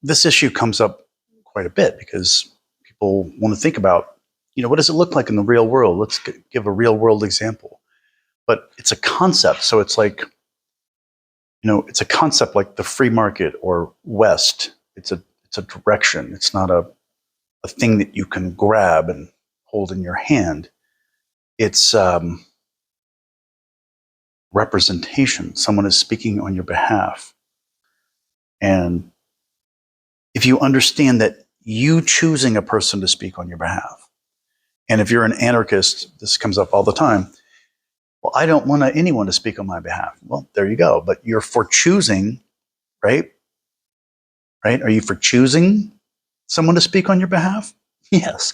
this issue comes up quite a bit because people want to think about, what does it look like in the real world? Let's give a real world example. But it's a concept. So it's like, it's a concept like the free market or West. It's a direction. It's not a thing that you can grab and hold in your hand. It's representation. Someone is speaking on your behalf. And if you understand that you choosing a person to speak on your behalf, and if you're an anarchist, this comes up all the time. Well, I don't want anyone to speak on my behalf. Well, there you go. But you're for choosing, right? Right? Are you for choosing someone to speak on your behalf? Yes.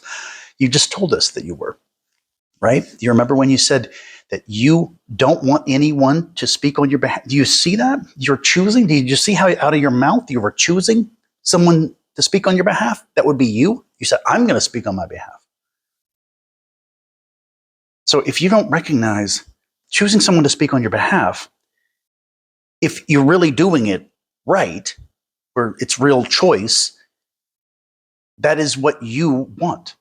You just told us that you were, right? Do you remember when you said that you don't want anyone to speak on your behalf? Do you see that? You're choosing. Did you see how out of your mouth you were choosing someone to speak on your behalf? That would be you. You said, I'm going to speak on my behalf. So if you don't recognize choosing someone to speak on your behalf, if you're really doing it right, where it's real choice, that is what you want.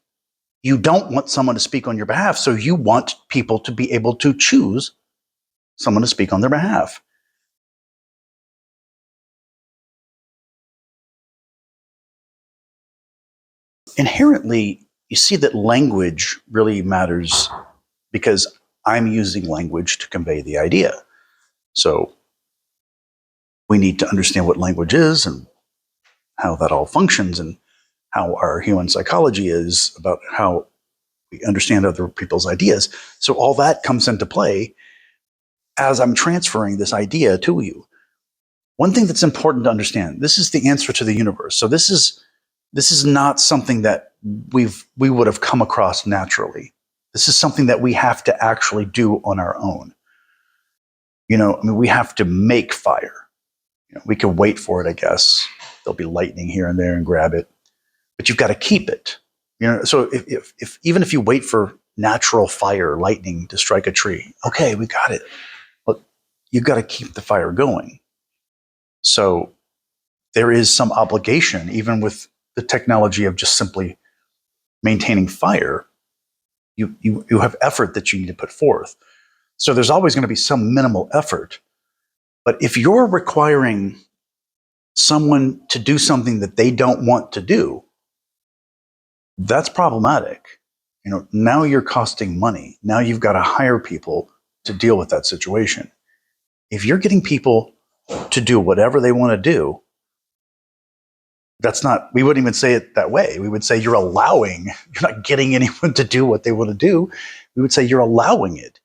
You don't want someone to speak on your behalf, so you want people to be able to choose someone to speak on their behalf. Inherently, you see that language really matters because I'm using language to convey the idea. So we need to understand what language is and how that all functions and how our human psychology is about how we understand other people's ideas. So all that comes into play as I'm transferring this idea to you. One thing that's important to understand, this is the answer to the universe. So this is not something that we would have come across naturally. This is something that we have to actually do on our own. We have to make fire. We can wait for it, I guess. There'll be lightning here and there and grab it, but you've got to keep it. So if even if you wait for natural fire, lightning to strike a tree, okay, we got it. But you've got to keep the fire going. So there is some obligation, even with the technology of just simply maintaining fire. You have effort that you need to put forth. So there's always going to be some minimal effort. But if you're requiring someone to do something that they don't want to do, that's problematic. Now you're costing money. Now you've got to hire people to deal with that situation. If you're getting people to do whatever they want to do, we wouldn't even say it that way. We would say you're not getting anyone to do what they want to do. We would say you're allowing it.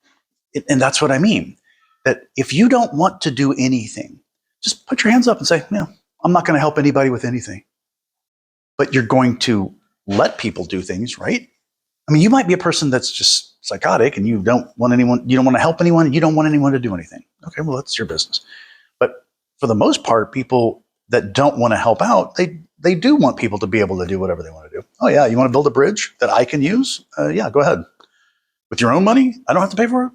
And that's what I mean. That if you don't want to do anything, just put your hands up and say, I'm not going to help anybody with anything. But you're going to let people do things, right? You might be a person that's just psychotic and you don't want to help anyone, you don't want anyone to do anything. Okay, well, that's your business. But for the most part, people that don't want to help out, they do want people to be able to do whatever they want to do. Oh yeah, you want to build a bridge that I can use? Yeah, go ahead. With your own money? I don't have to pay for it?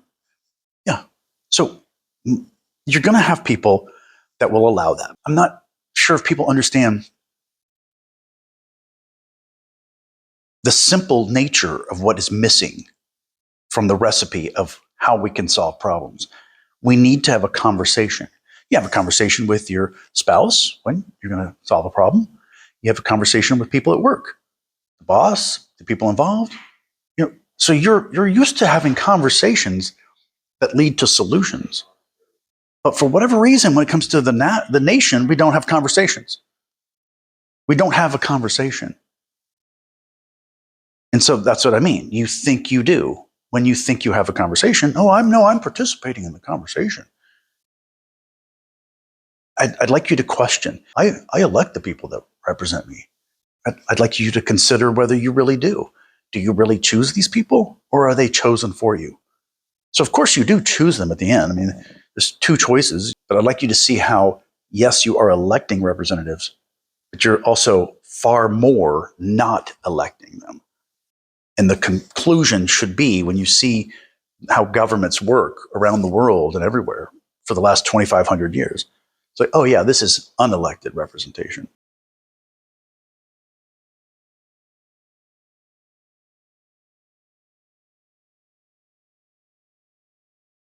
Yeah. So you're going to have people that will allow that. I'm not sure if people understand the simple nature of what is missing from the recipe of how we can solve problems. We need to have a conversation. You have a conversation with your spouse when you're going to solve a problem. You have a conversation with people at work, the boss, the people involved. So you're used to having conversations that lead to solutions. But for whatever reason, when it comes to the nation, we don't have conversations. We don't have a conversation. And so that's what I mean. You think you do. When you think you have a conversation, I'm participating in the conversation. I'd like you to question. I elect the people that represent me. I'd like you to consider whether you really do. Do you really choose these people, or are they chosen for you? So of course you do choose them at the end. There's two choices, but I'd like you to see how, yes, you are electing representatives, but you're also far more not electing them. And the conclusion should be, when you see how governments work around the world and everywhere for the last 2,500 years, it's like, oh yeah, this is unelected representation.